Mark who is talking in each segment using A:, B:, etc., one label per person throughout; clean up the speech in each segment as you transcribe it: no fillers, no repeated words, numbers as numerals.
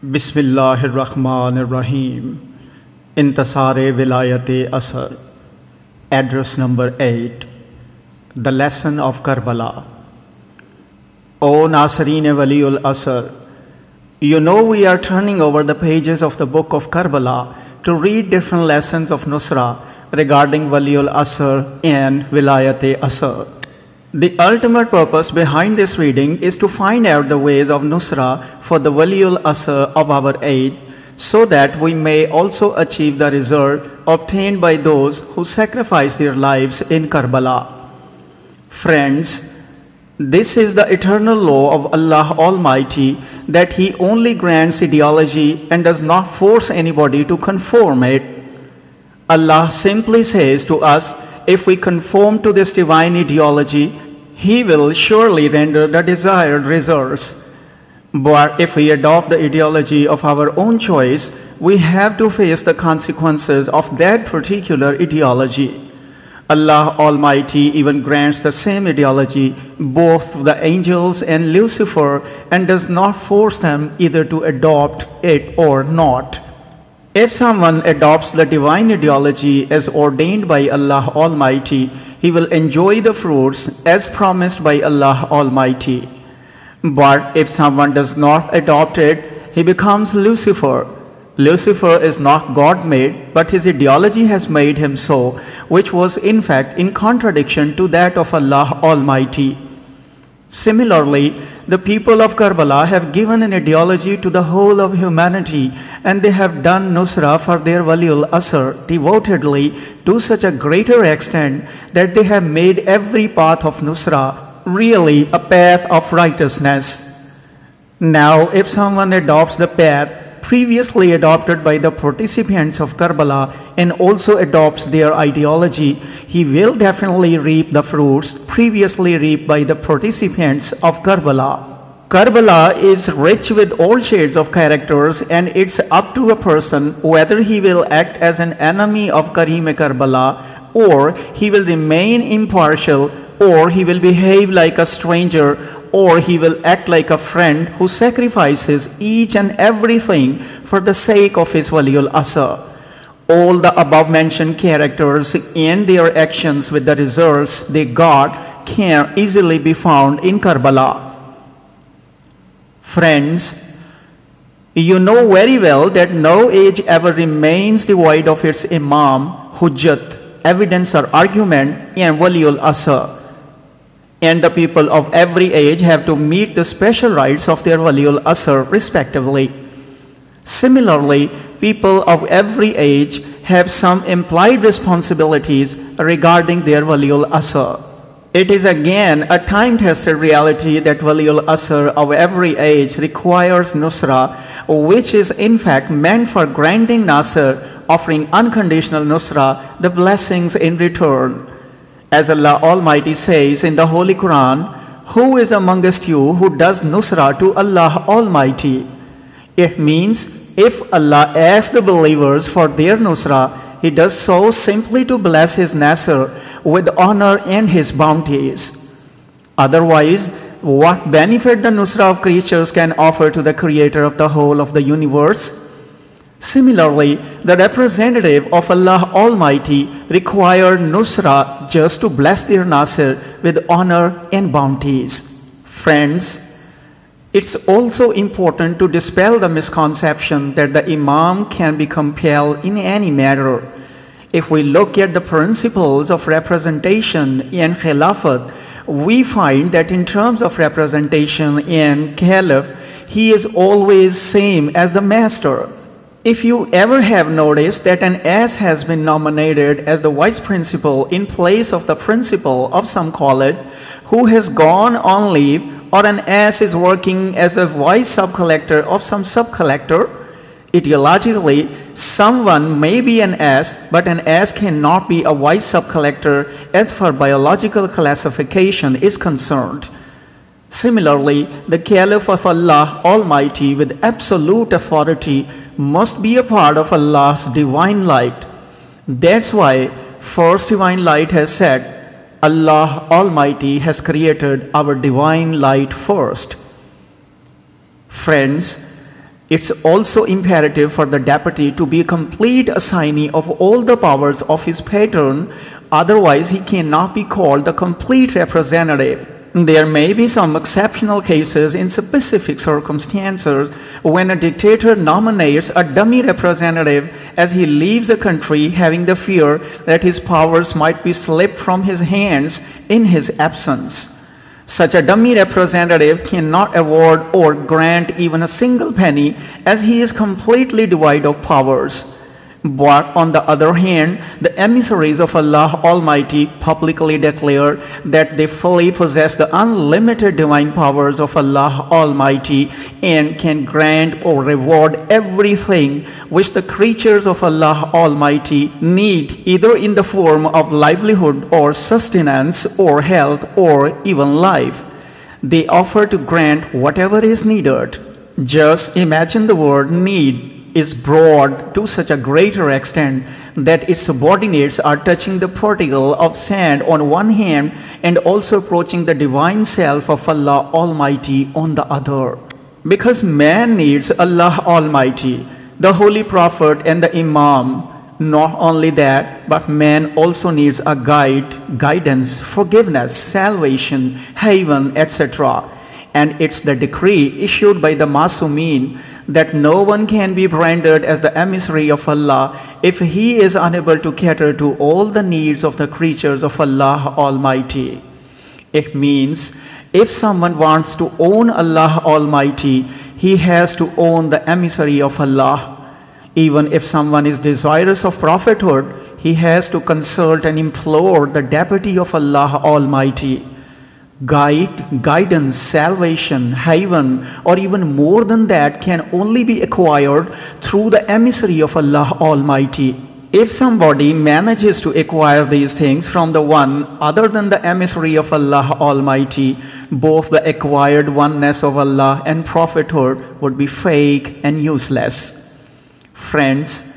A: Bismillahirrahmanirrahim. Intasare Vilayate Asar. Address number 8. The Lesson of Karbala. O Nasreen Waliul Asar, you know we are turning over the pages of the book of Karbala to read different lessons of Nusra regarding Waliul Asar and Vilayate Asar. The ultimate purpose behind this reading is to find out the ways of Nusra for the Waliul Asr of our age, so that we may also achieve the result obtained by those who sacrifice their lives in Karbala. Friends, this is the eternal law of Allah Almighty, that He only grants ideology and does not force anybody to conform it. Allah simply says to us, if we conform to this divine ideology, He will surely render the desired results. But if we adopt the ideology of our own choice, we have to face the consequences of that particular ideology. Allah Almighty even grants the same ideology both to the angels and Lucifer and does not force them either to adopt it or not. If someone adopts the divine ideology as ordained by Allah Almighty, he will enjoy the fruits as promised by Allah Almighty. But if someone does not adopt it, he becomes Lucifer. Lucifer is not God-made, but his ideology has made him so, which was in fact in contradiction to that of Allah Almighty. Similarly, the people of Karbala have given an ideology to the whole of humanity, and they have done Nusra for their Waliul Asr devotedly to such a greater extent that they have made every path of Nusra really a path of righteousness. Now, if someone adopts the path previously adopted by the participants of Karbala and also adopts their ideology, he will definitely reap the fruits previously reaped by the participants of Karbala. Karbala is rich with all shades of characters, and it's up to a person whether he will act as an enemy of Karim Karbala, or he will remain impartial, or he will behave like a stranger, or he will act like a friend who sacrifices each and everything for the sake of his Waliul Asr. All the above-mentioned characters and their actions with the results they got can easily be found in Karbala. Friends, you know very well that no age ever remains devoid of its Imam, Hujjat, evidence or argument, and Waliul Asr. And the people of every age have to meet the special rights of their Waliul Asr respectively. Similarly, people of every age have some implied responsibilities regarding their Waliul Asr. It is again a time-tested reality that Waliul Asr of every age requires Nusra, which is in fact meant for granting Nasr, offering unconditional Nusra, the blessings in return. As Allah Almighty says in the Holy Quran, who is amongst you who does Nusra to Allah Almighty? It means if Allah asks the believers for their Nusra, He does so simply to bless His Nasr with honor and His bounties. Otherwise, what benefit the Nusra of creatures can offer to the Creator of the whole of the universe? Similarly, the representative of Allah Almighty required Nusra just to bless their Nasr with honor and bounties. Friends, it's also important to dispel the misconception that the Imam can be compelled in any matter. If we look at the principles of representation and Khilafat, we find that in terms of representation and Caliph, he is always same as the master. If you ever have noticed that an ass has been nominated as the vice principal in place of the principal of some college who has gone on leave, or an ass is working as a vice sub-collector of some sub-collector, ideologically, someone may be an ass, but an ass cannot be a vice sub-collector as far biological classification is concerned. Similarly, the Caliph of Allah Almighty with absolute authority must be a part of Allah's divine light. That's why first divine light has said, Allah Almighty has created our divine light first. Friends, It's also imperative for the deputy to be a complete assignee of all the powers of his patron, otherwise he cannot be called the complete representative. There may be some exceptional cases in specific circumstances when a dictator nominates a dummy representative as he leaves a country having the fear that his powers might be slipped from his hands in his absence. Such a dummy representative cannot award or grant even a single penny as he is completely devoid of powers. But on the other hand, the emissaries of Allah Almighty publicly declare that they fully possess the unlimited divine powers of Allah Almighty and can grant or reward everything which the creatures of Allah Almighty need, either in the form of livelihood or sustenance or health or even life. They offer to grant whatever is needed. Just imagine the word need is broad to such a greater extent that its subordinates are touching the particle of sand on one hand and also approaching the divine self of Allah Almighty on the other. Because man needs Allah Almighty, the Holy Prophet and the Imam. Not only that, but man also needs a guide, guidance, forgiveness, salvation, haven, etc. And it's the decree issued by the Masumin that no one can be branded as the emissary of Allah if he is unable to cater to all the needs of the creatures of Allah Almighty. It means if someone wants to own Allah Almighty, he has to own the emissary of Allah. Even if someone is desirous of prophethood, he has to consult and implore the deputy of Allah Almighty. Guidance, salvation, haven, or even more than that can only be acquired through the emissary of Allah Almighty. If somebody manages to acquire these things from the one other than the emissary of Allah Almighty, both the acquired oneness of Allah and prophethood would be fake and useless. Friends,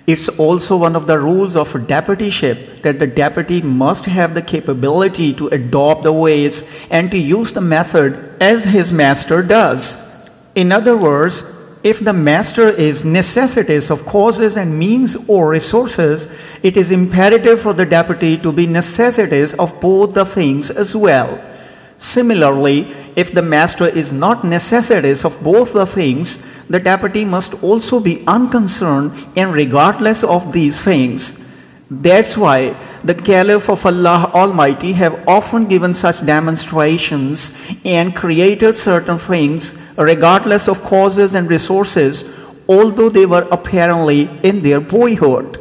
A: it's also one of the rules of deputyship that the deputy must have the capability to adopt the ways and to use the method as his master does. In other words, if the master is necessitous of causes and means or resources, it is imperative for the deputy to be necessitous of both the things as well. Similarly, if the master is not necessitous of both the things, the deputy must also be unconcerned and regardless of these things. That's why the Caliph of Allah Almighty have often given such demonstrations and created certain things regardless of causes and resources, although they were apparently in their boyhood.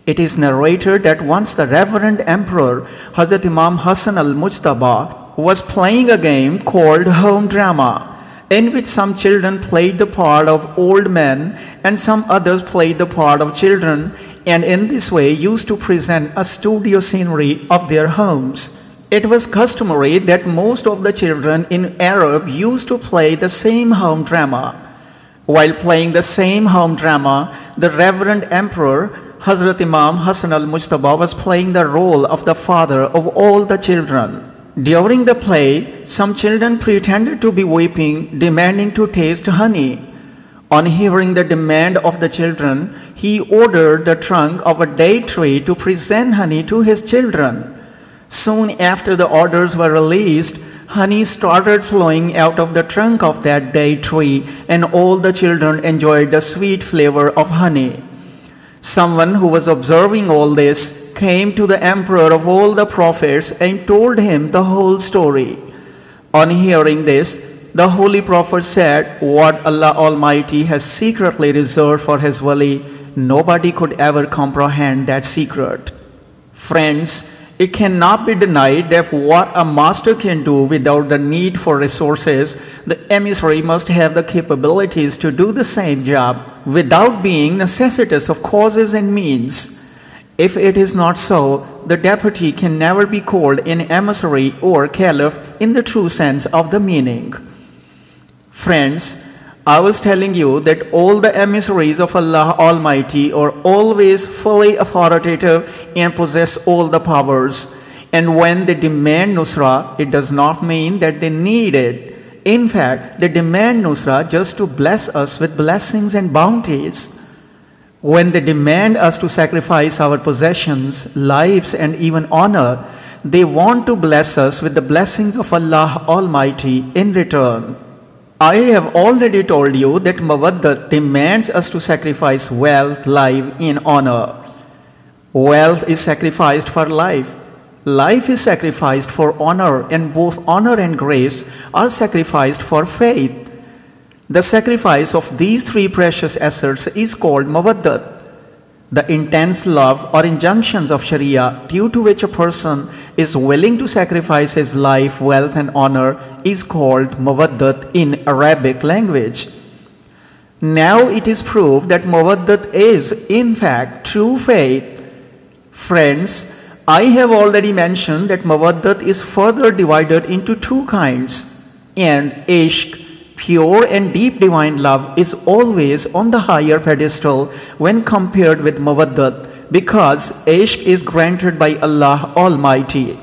A: It is narrated that once the Reverend Emperor Hazrat Imam Hassan al-Mujtaba was playing a game called home drama, in which some children played the part of old men and some others played the part of children, and in this way used to present a studio scenery of their homes. It was customary that most of the children in Arab used to play the same home drama. While playing the same home drama, the Reverend Emperor Hazrat Imam Hassan al-Mujtaba was playing the role of the father of all the children. During the play, some children pretended to be weeping, demanding to taste honey. On hearing the demand of the children, he ordered the trunk of a date tree to present honey to his children. Soon after the orders were released, honey started flowing out of the trunk of that date tree, and all the children enjoyed the sweet flavor of honey. Someone who was observing all this came to the emperor of all the prophets and told him the whole story. On hearing this, the Holy Prophet said, "What Allah Almighty has secretly reserved for His wali, nobody could ever comprehend that secret." Friends, it cannot be denied that what a master can do without the need for resources, the emissary must have the capabilities to do the same job without being necessitous of causes and means. If it is not so, the deputy can never be called an emissary or caliph in the true sense of the meaning. Friends, I was telling you that all the emissaries of Allah Almighty are always fully authoritative and possess all the powers. And when they demand nusra, it does not mean that they need it. In fact, they demand nusra just to bless us with blessings and bounties. When they demand us to sacrifice our possessions, lives, and even honor, they want to bless us with the blessings of Allah Almighty in return. I have already told you that mawaddat demands us to sacrifice wealth, life, and honor. Wealth is sacrificed for life. Life is sacrificed for honor, and both honor and grace are sacrificed for faith. The sacrifice of these three precious assets is called mawaddat. The intense love or injunctions of Sharia, due to which a person is willing to sacrifice his life, wealth, and honor, is called mawaddat in Arabic language. Now it is proved that mawaddat is, in fact, true faith. Friends, I have already mentioned that mawaddat is further divided into two kinds, and ishq, pure and deep divine love, is always on the higher pedestal when compared with mawaddat, because ishq is granted by Allah Almighty.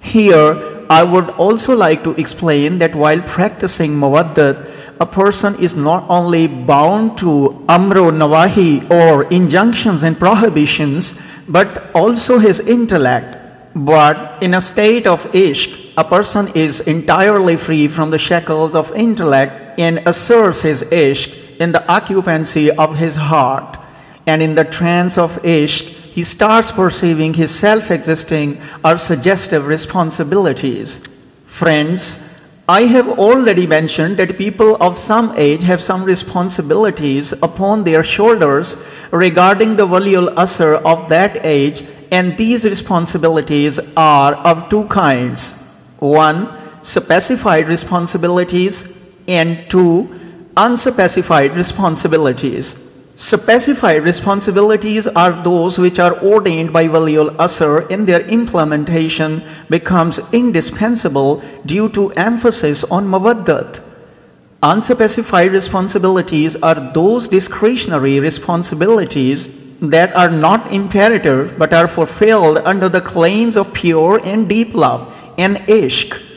A: Here, I would also like to explain that while practicing mawaddat, a person is not only bound to amro nawahi or injunctions and prohibitions, but also his intellect. But in a state of ishq, a person is entirely free from the shackles of intellect and asserts his ishq in the occupancy of his heart. And in the trance of ishq, he starts perceiving his self-existing or suggestive responsibilities. Friends, I have already mentioned that people of some age have some responsibilities upon their shoulders regarding the waliul asr of that age, and these responsibilities are of two kinds. One, specified responsibilities, and two, unspecified responsibilities. Specified responsibilities are those which are ordained by waliul asr, and their implementation becomes indispensable due to emphasis on mawaddat. Unspecified responsibilities are those discretionary responsibilities that are not imperative but are fulfilled under the claims of pure and deep love and ishq.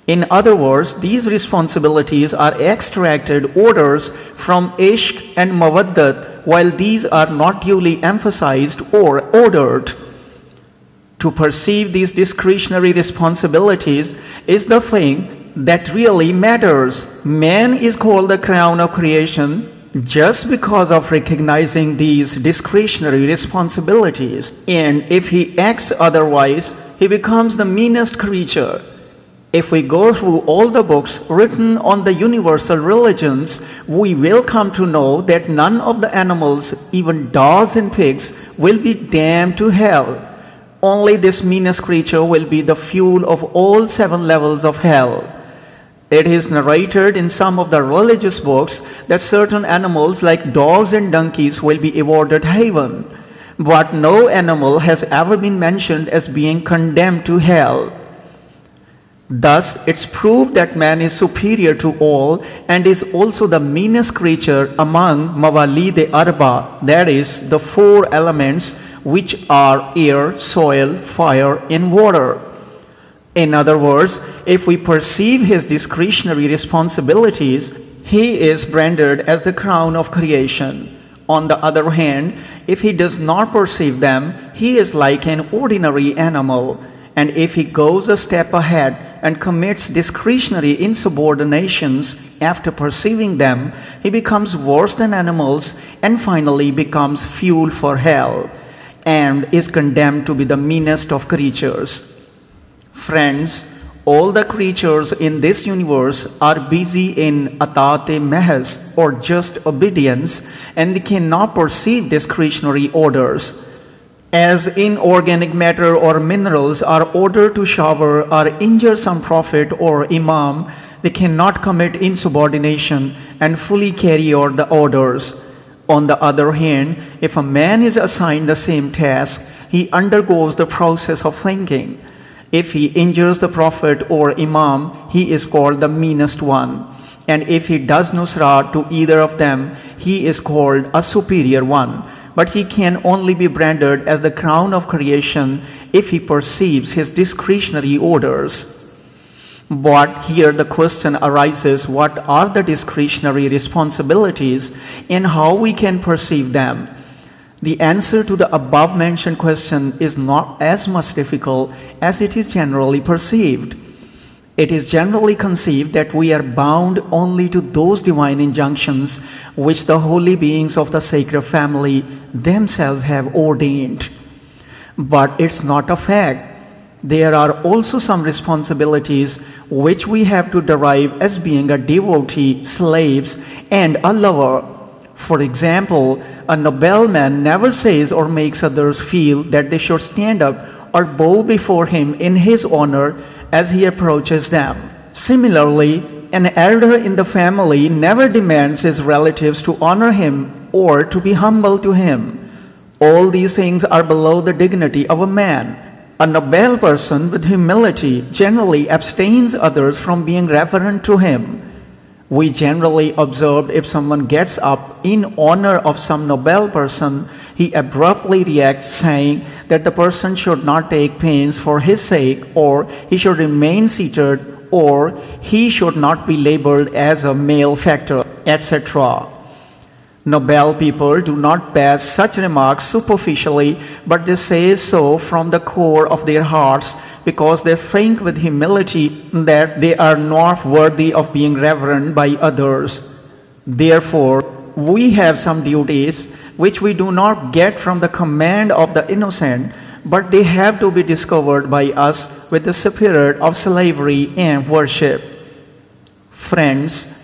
A: In other words, these responsibilities are extracted orders from ishq and mawaddat, while these are not duly emphasized or ordered. To perceive these discretionary responsibilities is the thing that really matters. Man is called the crown of creation just because of recognizing these discretionary responsibilities. And if he acts otherwise, he becomes the meanest creature. If we go through all the books written on the universal religions, we will come to know that none of the animals, even dogs and pigs, will be damned to hell. Only this meanest creature will be the fuel of all 7 levels of hell. It is narrated in some of the religious books that certain animals like dogs and donkeys will be awarded heaven, but no animal has ever been mentioned as being condemned to hell. Thus, it's proved that man is superior to all and is also the meanest creature among mawalid arba, that is, the 4 elements which are air, soil, fire, and water. In other words, if we perceive his discretionary responsibilities, he is branded as the crown of creation. On the other hand, if he does not perceive them, he is like an ordinary animal. And if he goes a step ahead and commits discretionary insubordinations after perceiving them, he becomes worse than animals and finally becomes fuel for hell and is condemned to be the meanest of creatures. Friends, all the creatures in this universe are busy in atat-e-mahz, or just obedience, and they cannot perceive discretionary orders. As inorganic matter or minerals are ordered to shower or injure some prophet or imam, they cannot commit insubordination and fully carry out the orders. On the other hand, if a man is assigned the same task, he undergoes the process of thinking. If he injures the prophet or imam, he is called the meanest one. And if he does nusra to either of them, he is called a superior one. But he can only be branded as the crown of creation if he perceives his discretionary orders. But here the question arises, what are the discretionary responsibilities and how we can perceive them? The answer to the above mentioned question is not as much difficult as it is generally perceived. It is generally conceived that we are bound only to those divine injunctions which the holy beings of the sacred family themselves have ordained. But it's not a fact. There are also some responsibilities which we have to derive as being a devotee, slaves, and a lover. For example, a nobleman never says or makes others feel that they should stand up or bow before him in his honor as he approaches them. Similarly, an elder in the family never demands his relatives to honor him or to be humble to him. All these things are below the dignity of a man. A noble person with humility generally abstains others from being reverent to him. We generally observed if someone gets up in honor of some noble person, he abruptly reacts saying that the person should not take pains for his sake, or he should remain seated, or he should not be labeled as a malefactor, etc. Noble people do not pass such remarks superficially, but they say so from the core of their hearts because they think with humility that they are not worthy of being reverenced by others. Therefore, we have some duties which we do not get from the command of the innocent, but they have to be discovered by us with the spirit of slavery and worship. Friends,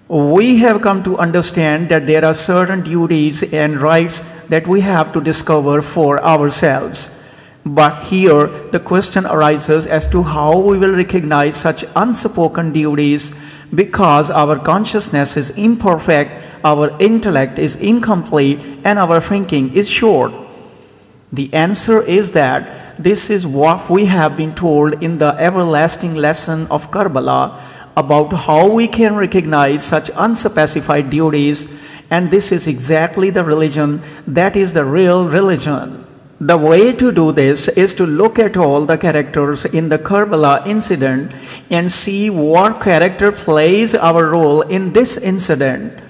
A: we have come to understand that there are certain duties and rights that we have to discover for ourselves. But here the question arises as to how we will recognize such unspoken duties because our consciousness is imperfect, our intellect is incomplete, and our thinking is short. The answer is that this is what we have been told in the everlasting lesson of Karbala about how we can recognize such unspecified duties, and this is exactly the religion that is the real religion. The way to do this is to look at all the characters in the Karbala incident and see what character plays our role in this incident.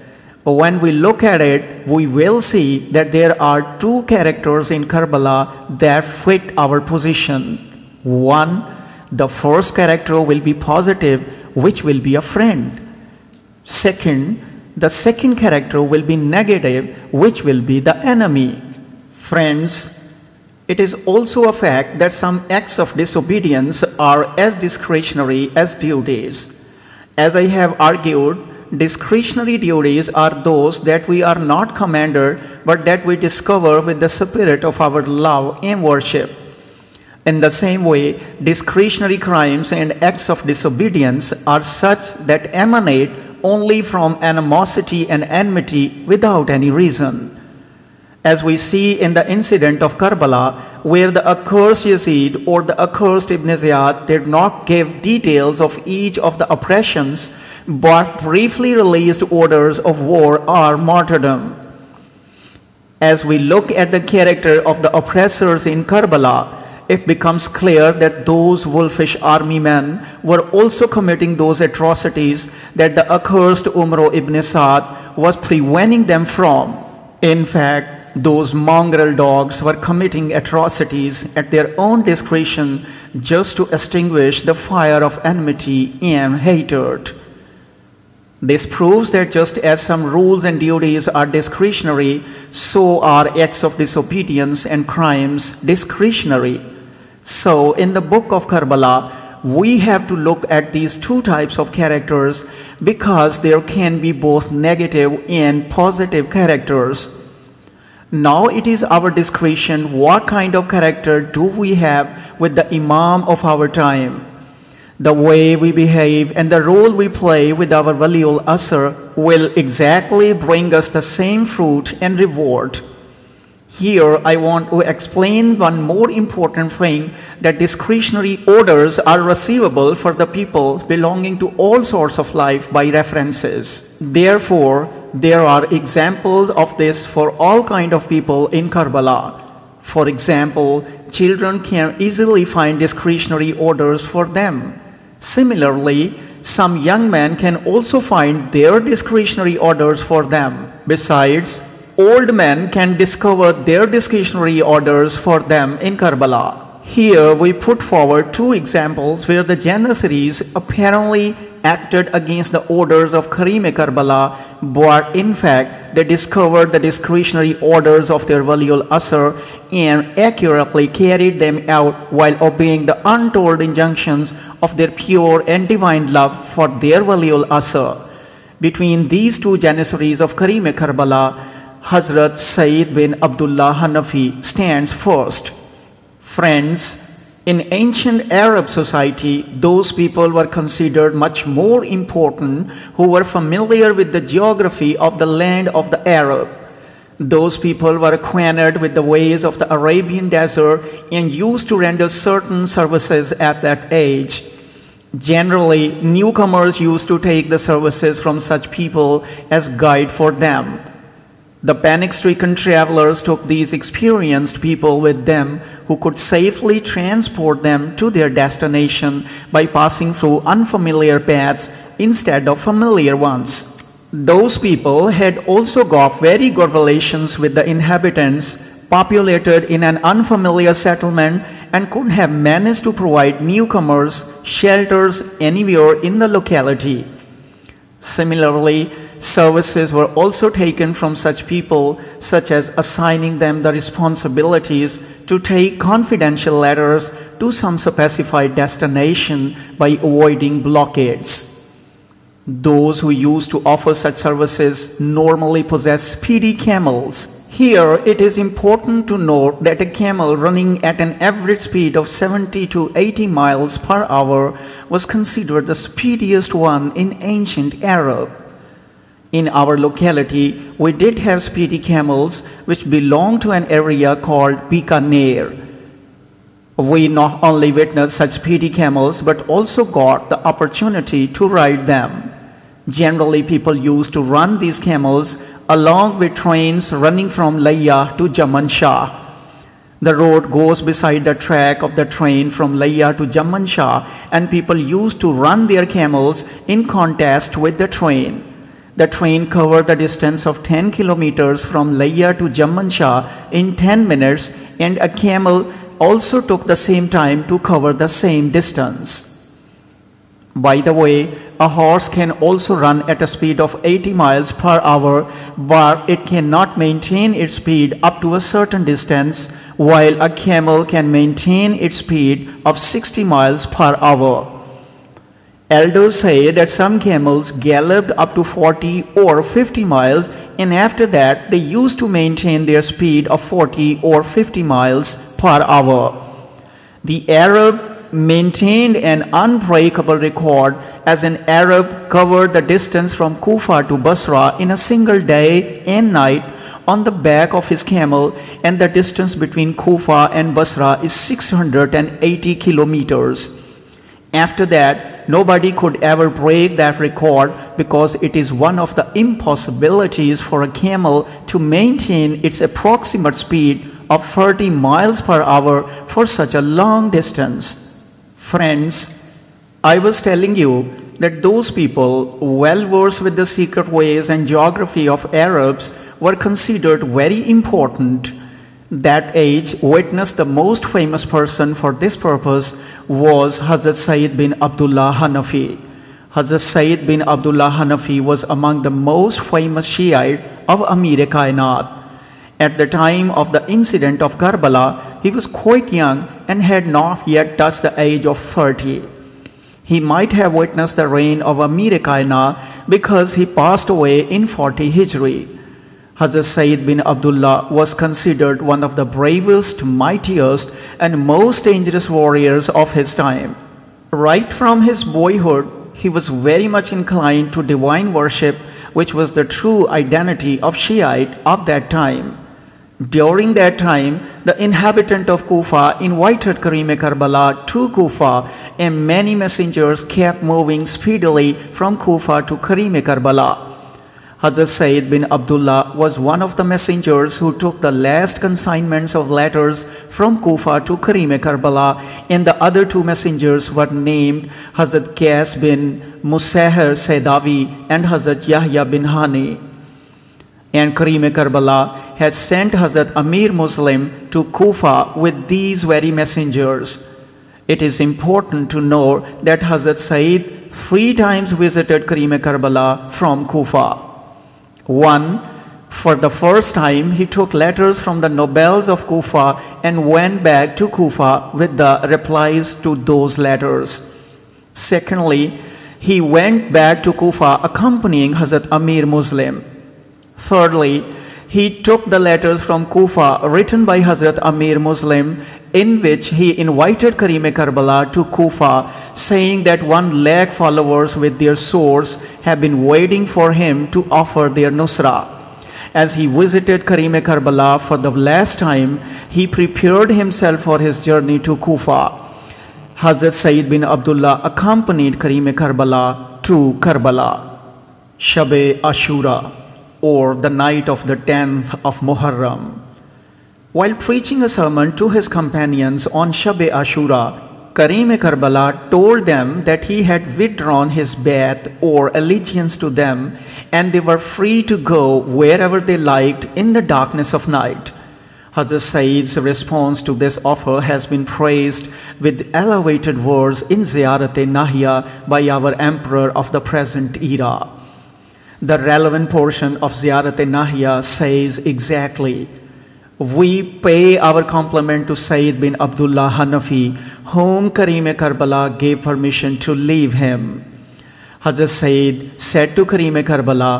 A: When we look at it, we will see that there are two characters in Karbala that fit our position. One, the first character will be positive, which will be a friend. Second, the second character will be negative, which will be the enemy. Friends, it is also a fact that some acts of disobedience are as discretionary as duties. As I have argued, discretionary duties are those that we are not commanded, but that we discover with the spirit of our love and worship. In the same way, discretionary crimes and acts of disobedience are such that emanate only from animosity and enmity without any reason. As we see in the incident of Karbala, where the accursed Yazid or the accursed Ibn Ziyad did not give details of each of the oppressions, but briefly released orders of war or martyrdom. As we look at the character of the oppressors in Karbala, it becomes clear that those wolfish army men were also committing those atrocities that the accursed Umar ibn Saad was preventing them from. In fact, those mongrel dogs were committing atrocities at their own discretion just to extinguish the fire of enmity and hatred. This proves that just as some rules and duties are discretionary, so are acts of disobedience and crimes discretionary. So in the book of Karbala, we have to look at these two types of characters because there can be both negative and positive characters. Now it is our discretion what kind of character do we have with the Imam of our time. The way we behave and the role we play with our Waliul Asr will exactly bring us the same fruit and reward. Here I want to explain one more important thing, that discretionary orders are receivable for the people belonging to all sorts of life by references. Therefore, there are examples of this for all kind of people in Karbala. For example, children can easily find discretionary orders for them. Similarly, some young men can also find their discretionary orders for them. Besides, old men can discover their discretionary orders for them in Karbala. Here we put forward two examples where the Janissaries apparently acted against the orders of Karim-e-Karbala, but in fact they discovered the discretionary orders of their Waliul Asr and accurately carried them out while obeying the untold injunctions of their pure and divine love for their Waliul Asr. Between these two Janissaries of Karim-e-Karbala, Hazrat Sayyid bin Abdullah Hanafi stands first. Friends, in ancient Arab society, those people were considered much more important who were familiar with the geography of the land of the Arab. Those people were acquainted with the ways of the Arabian desert and used to render certain services at that age. Generally, newcomers used to take the services from such people as guide for them. The panic-stricken travelers took these experienced people with them who could safely transport them to their destination by passing through unfamiliar paths instead of familiar ones. Those people had also got very good relations with the inhabitants, populated in an unfamiliar settlement, and could have managed to provide newcomers shelters anywhere in the locality. Similarly, services were also taken from such people, such as assigning them the responsibilities to take confidential letters to some specified destination by avoiding blockades. Those who used to offer such services normally possess speedy camels. Here, it is important to note that a camel running at an average speed of 70 to 80 miles per hour was considered the speediest one in ancient Arab. In our locality, we did have speedy camels which belonged to an area called Bikaner. We not only witnessed such speedy camels but also got the opportunity to ride them. Generally, people used to run these camels along with trains running from Layya to Jaman Shah. The road goes beside the track of the train from Layya to Jaman Shah, and people used to run their camels in contrast with the train. The train covered the distance of 10 kilometers from Layya to Jaman Shah in 10 minutes, and a camel also took the same time to cover the same distance. By the way, a horse can also run at a speed of 80 miles per hour, but it cannot maintain its speed up to a certain distance, while a camel can maintain its speed of 60 miles per hour. Elders say that some camels galloped up to 40 or 50 miles, and after that they used to maintain their speed of 40 or 50 miles per hour. The Arab maintained an unbreakable record as an Arab covered the distance from Kufa to Basra in a single day and night on the back of his camel, and the distance between Kufa and Basra is 680 kilometers. After that, nobody could ever break that record because it is one of the impossibilities for a camel to maintain its approximate speed of 30 miles per hour for such a long distance. Friends, I was telling you that those people, well versed with the secret ways and geography of Arabs, were considered very important. That age witnessed the most famous person for this purpose was Hazrat Sayyid bin Abdullah Hanafi. Hazrat Sayyid bin Abdullah Hanafi was among the most famous Shiite of Amir-e-Kainat. At the time of the incident of Karbala, he was quite young and had not yet touched the age of 30. He might have witnessed the reign of Amir-e-Kainat because he passed away in 40 Hijri. Hazrat Sayyid bin Abdullah was considered one of the bravest, mightiest, and most dangerous warriors of his time. Right from his boyhood, he was very much inclined to divine worship, which was the true identity of Shiite of that time. During that time, the inhabitant of Kufa invited Karim-e-Karbala to Kufa, and many messengers kept moving speedily from Kufa to Karim-e-Karbala. Hazrat Sayyid bin Abdullah was one of the messengers who took the last consignments of letters from Kufa to Karim-e-Karbala, and the other two messengers were named Hazrat Qais bin Musahir Saidawi and Hazrat Yahya bin Hani. And Karim-e-Karbala has sent Hazrat Amir Muslim to Kufa with these very messengers. It is important to know that Hazrat Sayyid 3 times visited Karim-e-Karbala from Kufa. One, for the first time, he took letters from the nobles of Kufa and went back to Kufa with the replies to those letters. Secondly, he went back to Kufa accompanying Hazrat Amir Muslim. Thirdly, he took the letters from Kufa written by Hazrat Amir Muslim, in which he invited Karim-e-Karbala to Kufa, saying that 1 lakh followers with their swords have been waiting for him to offer their nusra. As he visited Karim-e-Karbala for the last time, he prepared himself for his journey to Kufa. Hazrat Sayyid bin Abdullah accompanied Karim-e-Karbala to Karbala. Shab-e Ashura, or the night of the 10th of Muharram. While preaching a sermon to his companions on Shab-e Ashura, Karim-e-Karbala told them that he had withdrawn his bay'at or allegiance to them, and they were free to go wherever they liked in the darkness of night. Hazrat Sayyid's response to this offer has been praised with elevated words in Ziyarat-e-Nahiya by our emperor of the present era. The relevant portion of Ziyarat-e-Nahiya says exactly, "We pay our compliment to Sayyid bin Abdullah Hanafi, whom Karim-e-Karbala gave permission to leave him." Hazrat Sayyid said to Karim-e-Karbala,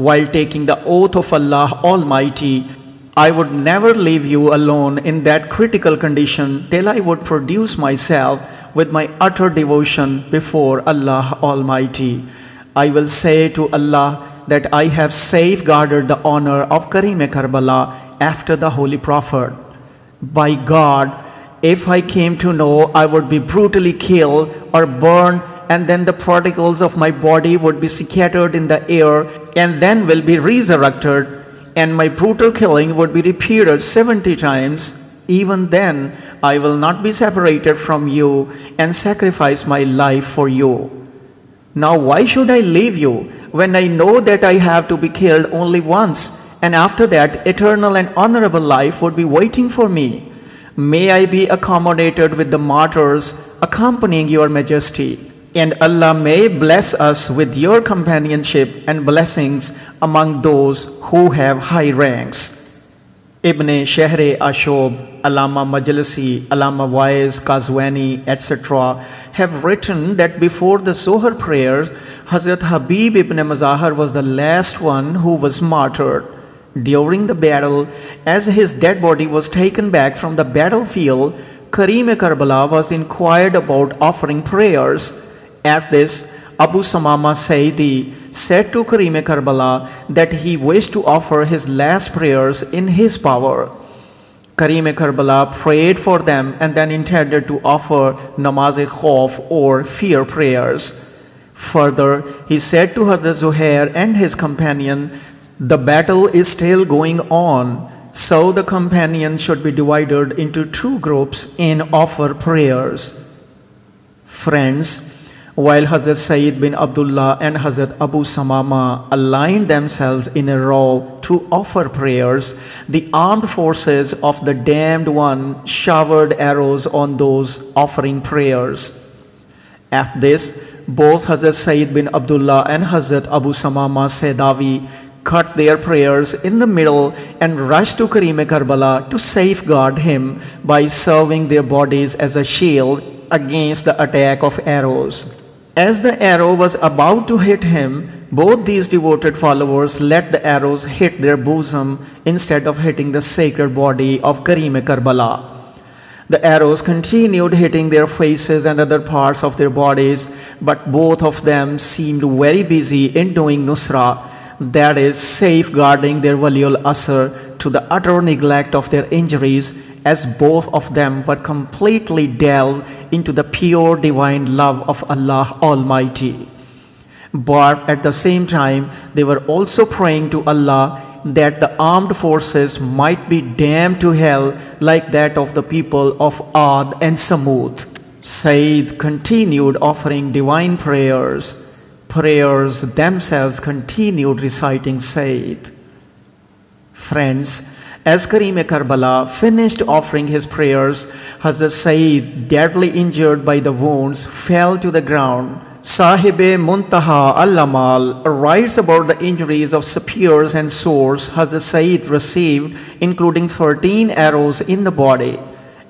A: while taking the oath of Allah Almighty, "I would never leave you alone in that critical condition till I would produce myself with my utter devotion before Allah Almighty. I will say to Allah that I have safeguarded the honor of Karim-e-Karbala after the Holy Prophet. By God, if I came to know I would be brutally killed or burned, and then the particles of my body would be scattered in the air and then will be resurrected, and my brutal killing would be repeated 70 times, even then I will not be separated from you and sacrifice my life for you. Now why should I leave you when I know that I have to be killed only once, and after that eternal and honorable life would be waiting for me? May I be accommodated with the martyrs accompanying your majesty, and Allah may bless us with your companionship and blessings among those who have high ranks." Ibn Shahr-e-Ashub, Allama Majlisi, Allama Waiz, Qazwini, etc. have written that before the Zohar prayers, Hazrat Habib ibn Mazahir was the last one who was martyred. During the battle, as his dead body was taken back from the battlefield, Karim-e-Karbala was inquired about offering prayers. At this, Abu Samama Sayyidi said to Karim-e-Karbala that he wished to offer his last prayers in his power. Karim-e-Karbala prayed for them and then intended to offer namaz-e-khawf or fear prayers. Further, he said to Hazrat Zuhair and his companion, "The battle is still going on, so the companions should be divided into 2 groups and offer prayers." Friends, while Hazrat Sayyid bin Abdullah and Hazrat Abu Samama aligned themselves in a row to offer prayers, the armed forces of the damned one showered arrows on those offering prayers. At this, both Hazrat Sayyid bin Abdullah and Hazrat Abu Samama Saidawi cut their prayers in the middle and rushed to Karim-e-Karbala to safeguard him by serving their bodies as a shield against the attack of arrows. As the arrow was about to hit him, both these devoted followers let the arrows hit their bosom instead of hitting the sacred body of Karim-e-Karbala. The arrows continued hitting their faces and other parts of their bodies, but both of them seemed very busy in doing nusra, that is, safeguarding their Waliul Asr, to the utter neglect of their injuries, as both of them were completely delved into the pure divine love of Allah Almighty. But at the same time, they were also praying to Allah that the armed forces might be damned to hell like that of the people of Ad and Samud. Sayyid continued offering divine prayers. Prayers themselves continued reciting Sayyid. Friends, as Karim-e-Karbala finished offering his prayers, Hazrat Sayyid, deadly injured by the wounds, fell to the ground. Sahib-e Muntaha al-Amal writes about the injuries of spears and swords Hazrat Sayyid received, including 13 arrows in the body.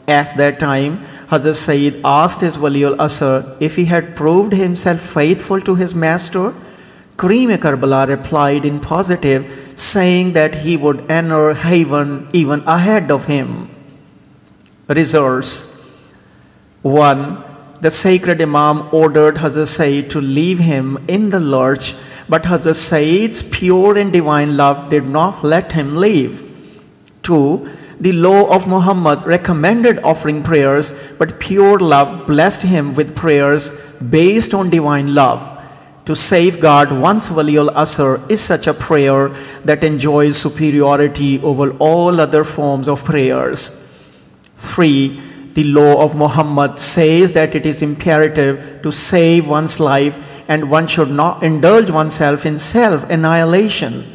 A: At that time, Hazrat Sayyid asked his Wali-ul-Asr if he had proved himself faithful to his master. Karim-e-Karbala replied in positive, saying that he would enter heaven even ahead of him. Results: 1. The sacred Imam ordered Hazrat Sayyid to leave him in the lurch, but Hazrat Sayyid's pure and divine love did not let him leave. 2. The law of Muhammad recommended offering prayers, but pure love blessed him with prayers based on divine love. To safeguard one's Wali-ul-Asr is such a prayer that enjoys superiority over all other forms of prayers. 3. The law of Muhammad says that it is imperative to save one's life and one should not indulge oneself in self-annihilation.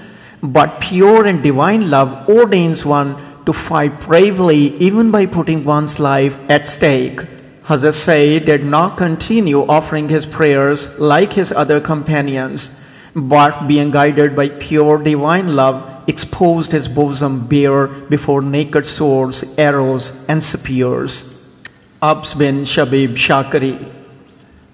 A: But pure and divine love ordains one to fight bravely even by putting one's life at stake. Hazrat Sayyid did not continue offering his prayers like his other companions, but being guided by pure divine love, exposed his bosom bare before naked swords, arrows, and spears. Abs bin Shabib Shakri.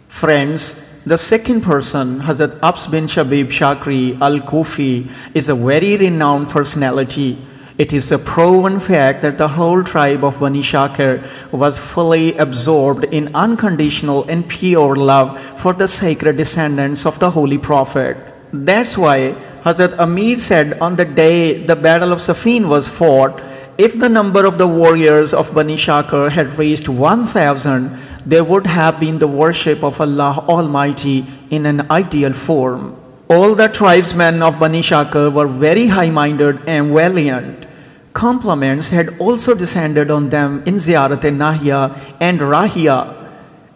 A: Friends, the second person, Hazrat Abs bin Shabib Shakri al-Kufi, is a very renowned personality. It is a proven fact that the whole tribe of Bani Shakir was fully absorbed in unconditional and pure love for the sacred descendants of the Holy Prophet. That's why Hazrat Amir said on the day the Battle of Safin was fought, if the number of the warriors of Bani Shakir had reached 1,000, there would have been the worship of Allah Almighty in an ideal form. All the tribesmen of Bani Shakir were very high-minded and valiant. Compliments had also descended on them in Ziyarat-e-Nahya and Rahia.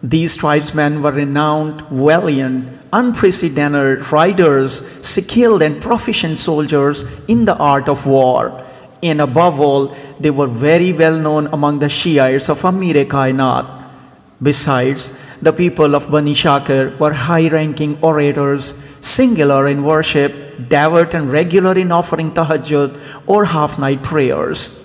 A: These tribesmen were renowned, valiant, unprecedented riders, skilled and proficient soldiers in the art of war. And above all, they were very well known among the Shiites of Amir-e-Kainat. Besides, the people of Bani Shakir were high-ranking orators, singular in worship, devout and regular in offering tahajjud or half-night prayers.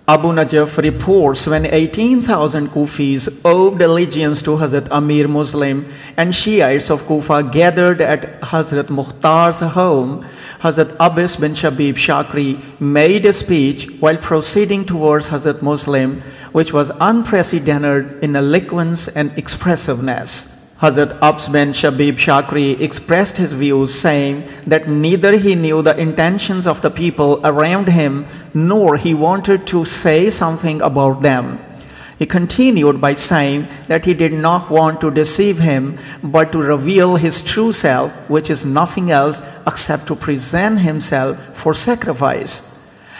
A: Abu Najaf reports when 18,000 Kufis owed allegiance to Hazrat Amir Muslim and Shiites of Kufa gathered at Hazrat Mukhtar's home, Hazrat Abbas bin Shabib Shakri made a speech while proceeding towards Hazrat Muslim, which was unprecedented in eloquence and expressiveness. Hazrat Abs bin Shabib Shakri expressed his views, saying that neither he knew the intentions of the people around him, nor he wanted to say something about them. He continued by saying that he did not want to deceive him, but to reveal his true self, which is nothing else except to present himself for sacrifice.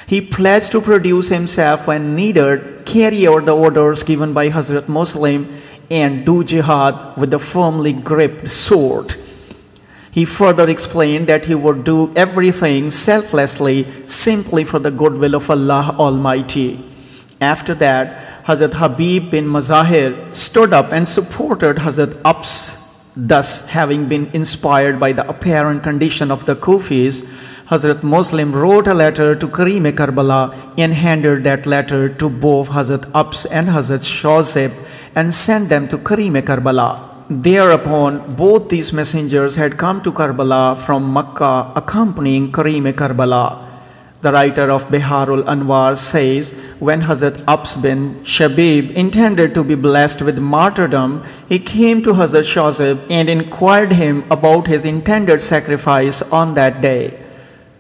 A: He pledged to produce himself when needed, carry out the orders given by Hazrat Muslim, and do jihad with a firmly gripped sword. He further explained that he would do everything selflessly, simply for the goodwill of Allah Almighty. After that, Hazrat Habib bin Mazahir stood up and supported Hazrat Abs. Thus, having been inspired by the apparent condition of the Kufis, Hazrat Muslim wrote a letter to Karim-e-Karbala and handed that letter to both Hazrat Abs and Hazrat Shazib and sent them to Karim-e-Karbala. Thereupon, both these messengers had come to Karbala from Makkah accompanying Karim-e-Karbala. The writer of Biharul Anwar says, when Hazrat Abs bin Shabib intended to be blessed with martyrdom, he came to Hazrat Shazib and inquired him about his intended sacrifice on that day.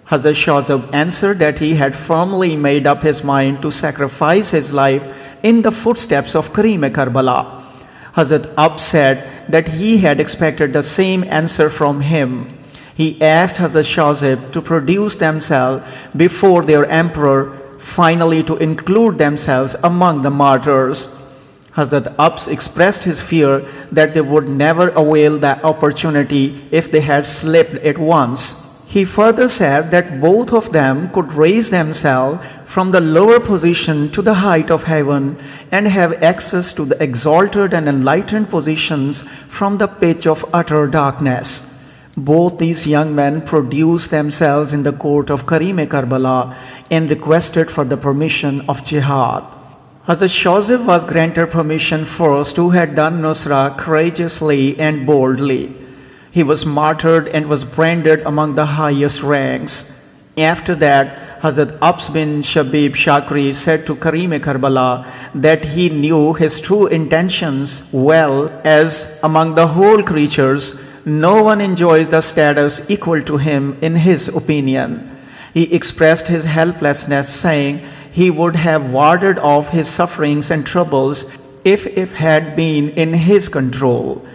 A: Hazrat Shazib answered that he had firmly made up his mind to sacrifice his life in the footsteps of Karim-e-Karbala. Hazrat Abs said that he had expected the same answer from him. He asked Hazrat Shazib to produce themselves before their emperor, finally to include themselves among the martyrs. Hazrat Abs expressed his fear that they would never avail that opportunity if they had slipped it once. He further said that both of them could raise themselves from the lower position to the height of heaven and have access to the exalted and enlightened positions from the pitch of utter darkness. Both these young men produced themselves in the court of Karim-e-Karbala and requested for the permission of jihad. Hazrat Shazib was granted permission first, who had done Nusra courageously and boldly. He was martyred and was branded among the highest ranks. After that, Hazrat Abs bin Shabib Shakri said to Karim-e-Karbala that he knew his true intentions well, as among the whole creatures, no one enjoys the status equal to him in his opinion. He expressed his helplessness, saying he would have warded off his sufferings and troubles if it had been in his control.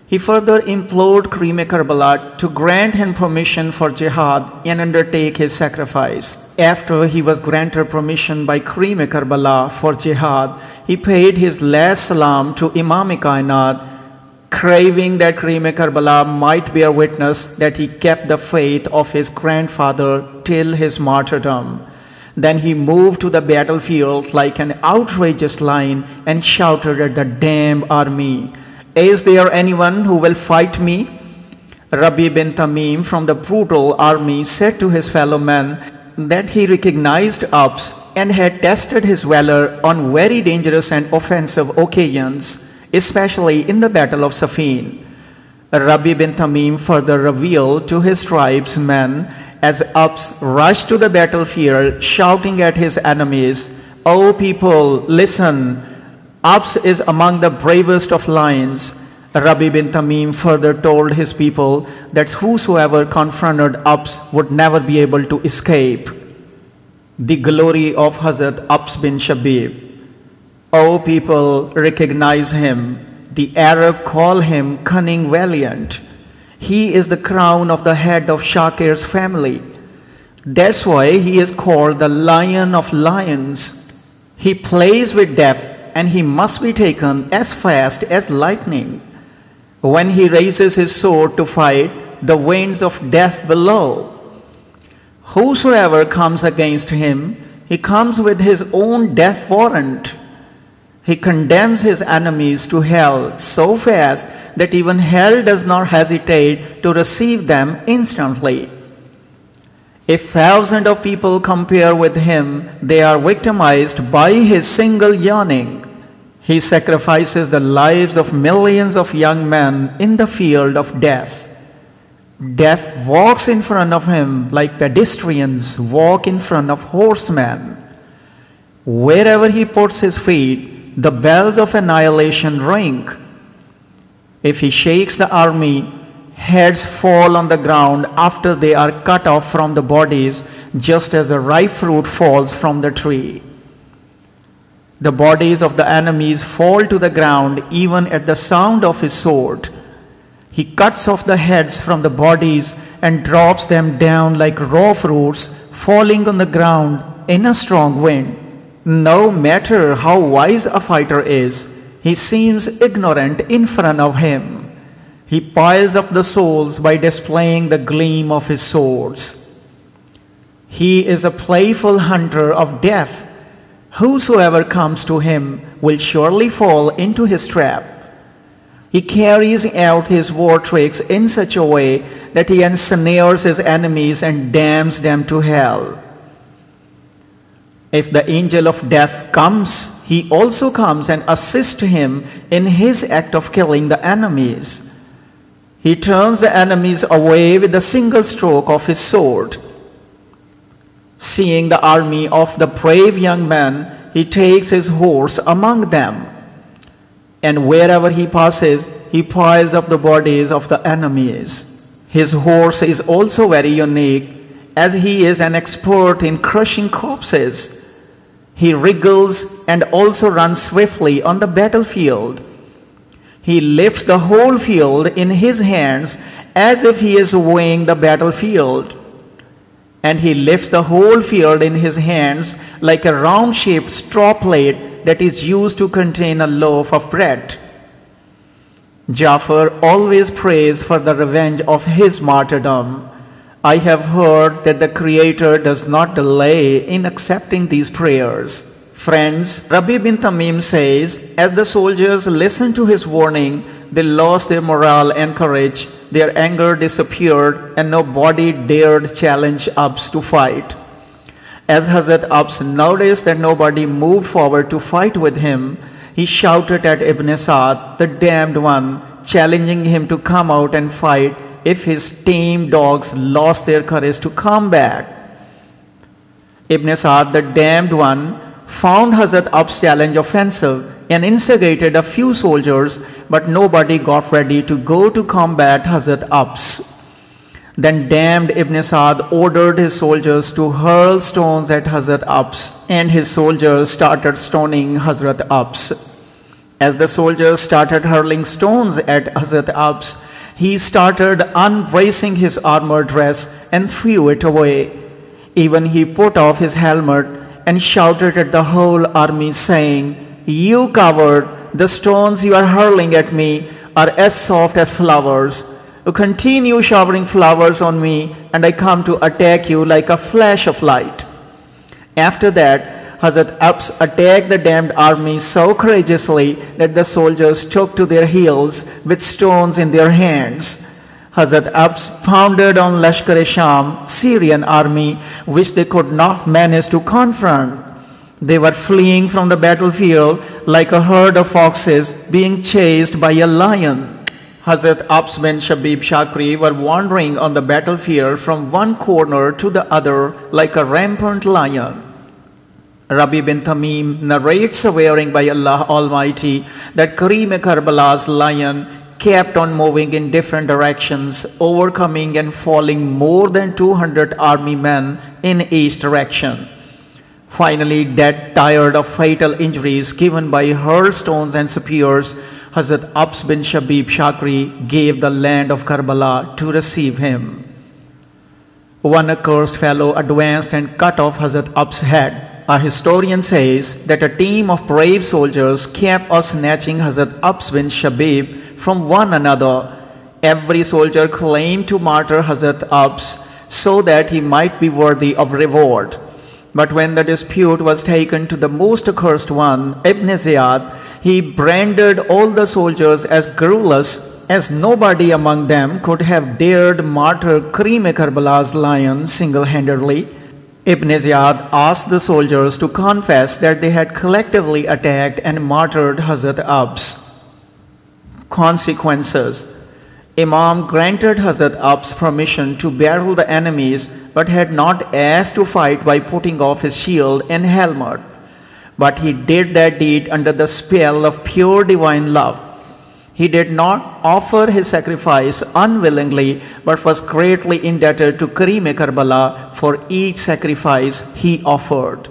A: He further implored Karim-e-Karbala to grant him permission for jihad and undertake his sacrifice. After he was granted permission by Karim-e-Karbala for jihad, he paid his last salam to Imam-e-Kainat, craving that Karim-e-Karbala might bear witness that he kept the faith of his grandfather till his martyrdom. Then he moved to the battlefield like an outrageous lion and shouted at the damned army, "Is there anyone who will fight me?" Rabi bin Tamim from the brutal army said to his fellow men that he recognized Abs and had tested his valor on very dangerous and offensive occasions, especially in the Battle of Safin. Rabi bin Tamim further revealed to his tribesmen as Abs rushed to the battlefield, shouting at his enemies, "O people, listen! Abs is among the bravest of lions." Rabi bin Tamim further told his people that whosoever confronted Abs would never be able to escape. The glory of Hazrat Abs bin Shabib. O people, recognize him. The Arab call him cunning valiant. He is the crown of the head of Shakir's family. That's why he is called the Lion of Lions. He plays with death, and he must be taken as fast as lightning. When he raises his sword to fight, the winds of death blow. Whosoever comes against him, he comes with his own death warrant. He condemns his enemies to hell so fast that even hell does not hesitate to receive them instantly. If thousands of people compare with him, they are victimized by his single yawning. He sacrifices the lives of millions of young men in the field of death. Death walks in front of him like pedestrians walk in front of horsemen. Wherever he puts his feet, the bells of annihilation ring. If he shakes the army, heads fall on the ground after they are cut off from the bodies, just as a ripe fruit falls from the tree. The bodies of the enemies fall to the ground even at the sound of his sword. He cuts off the heads from the bodies and drops them down like raw fruits falling on the ground in a strong wind. No matter how wise a fighter is, he seems ignorant in front of him. He piles up the souls by displaying the gleam of his swords. He is a playful hunter of death. Whosoever comes to him will surely fall into his trap. He carries out his war tricks in such a way that he ensnares his enemies and damns them to hell. If the angel of death comes, he also comes and assists him in his act of killing the enemies. He turns the enemies away with a single stroke of his sword. Seeing the army of the brave young man, he takes his horse among them. And wherever he passes, he piles up the bodies of the enemies. His horse is also very unique, as he is an expert in crushing corpses. He wriggles and also runs swiftly on the battlefield. He lifts the whole field in his hands as if he is weighing the battlefield. And he lifts the whole field in his hands like a round-shaped straw plate that is used to contain a loaf of bread. Jafar always prays for the revenge of his martyrdom. I have heard that the Creator does not delay in accepting these prayers. Friends, Rabi bin Tamim says, as the soldiers listened to his warning, they lost their morale and courage, their anger disappeared, and nobody dared challenge Abs to fight. As Hazrat Abs noticed that nobody moved forward to fight with him, he shouted at Ibn Sa'd, the damned one, challenging him to come out and fight if his tame dogs lost their courage to combat. Ibn Sa'd, the damned one, found Hazrat Abs' challenge offensive and instigated a few soldiers, but nobody got ready to go to combat Hazrat Abs. Then damned Ibn Sa'd ordered his soldiers to hurl stones at Hazrat Abs, and his soldiers started stoning Hazrat Abs. As the soldiers started hurling stones at Hazrat Abs, he started unbracing his armor dress and threw it away. Even he put off his helmet and shouted at the whole army, saying, "You coward, the stones you are hurling at me are as soft as flowers. You continue showering flowers on me, and I come to attack you like a flash of light." After that, Hazrat Abs attacked the damned army so courageously that the soldiers took to their heels with stones in their hands. Hazrat Abs pounded on Lashkar-e-Sham, Syrian army, which they could not manage to confront. They were fleeing from the battlefield like a herd of foxes being chased by a lion. Hazrat Abs bin Shabib Shakri were wandering on the battlefield from one corner to the other like a rampant lion. Rabi bin Tamim narrates, swearing by Allah Almighty, that Karim-e-Karbala's lion kept on moving in different directions, overcoming and falling more than 200 army men in each direction. Finally, dead, tired of fatal injuries given by hurled stones and spears, Hazrat Abs bin Shabib Shakri gave the land of Karbala to receive him. One accursed fellow advanced and cut off Hazrat Abs' head. A historian says that a team of brave soldiers kept on snatching Hazrat Abs bin Shabib from one another. Every soldier claimed to martyr Hazrat Abs so that he might be worthy of reward. But when the dispute was taken to the most accursed one, Ibn Ziyad, he branded all the soldiers as guerrillas, as nobody among them could have dared martyr Karim-e-Karbala's lion single-handedly. Ibn Ziyad asked the soldiers to confess that they had collectively attacked and martyred Hazrat Abs. Consequences. Imam granted Hazrat Abs permission to battle the enemies, but had not asked to fight by putting off his shield and helmet. But he did that deed under the spell of pure divine love. He did not offer his sacrifice unwillingly, but was greatly indebted to Karim-e-Karbala for each sacrifice he offered.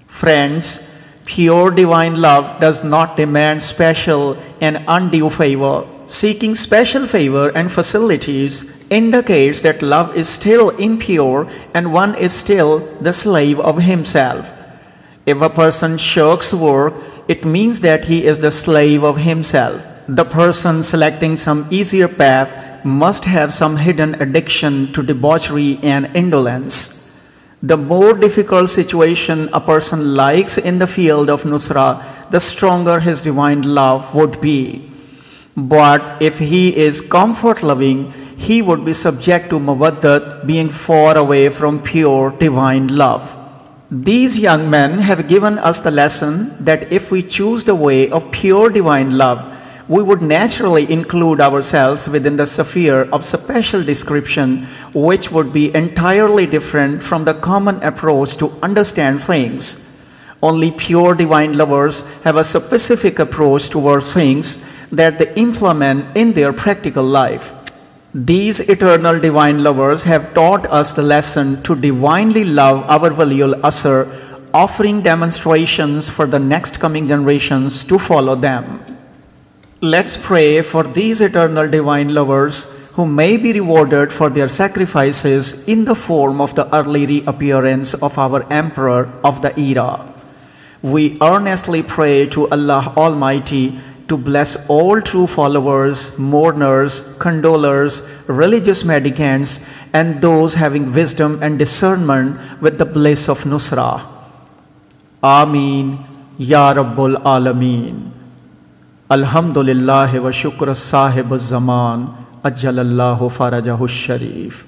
A: Friends, pure divine love does not demand special and undue favor. Seeking special favor and facilities indicates that love is still impure and one is still the slave of himself. If a person shirks work, it means that he is the slave of himself. The person selecting some easier path must have some hidden addiction to debauchery and indolence. The more difficult situation a person likes in the field of Nusra, the stronger his divine love would be. But if he is comfort-loving, he would be subject to mawaddat, being far away from pure divine love. These young men have given us the lesson that if we choose the way of pure divine love, we would naturally include ourselves within the sphere of special description, which would be entirely different from the common approach to understand things. Only pure divine lovers have a specific approach towards things that they implement in their practical life. These eternal divine lovers have taught us the lesson to divinely love our Waliul Asr, offering demonstrations for the next coming generations to follow them. Let's pray for these eternal divine lovers who may be rewarded for their sacrifices in the form of the early reappearance of our Emperor of the era. We earnestly pray to Allah Almighty to bless all true followers, mourners, condolers, religious mendicants, and those having wisdom and discernment with the bliss of Nusra. Ameen, Ya Rabbul Alameen. Alhamdulillah wa shukr sahib az-zaman, ajjalallahu farajahu sharif.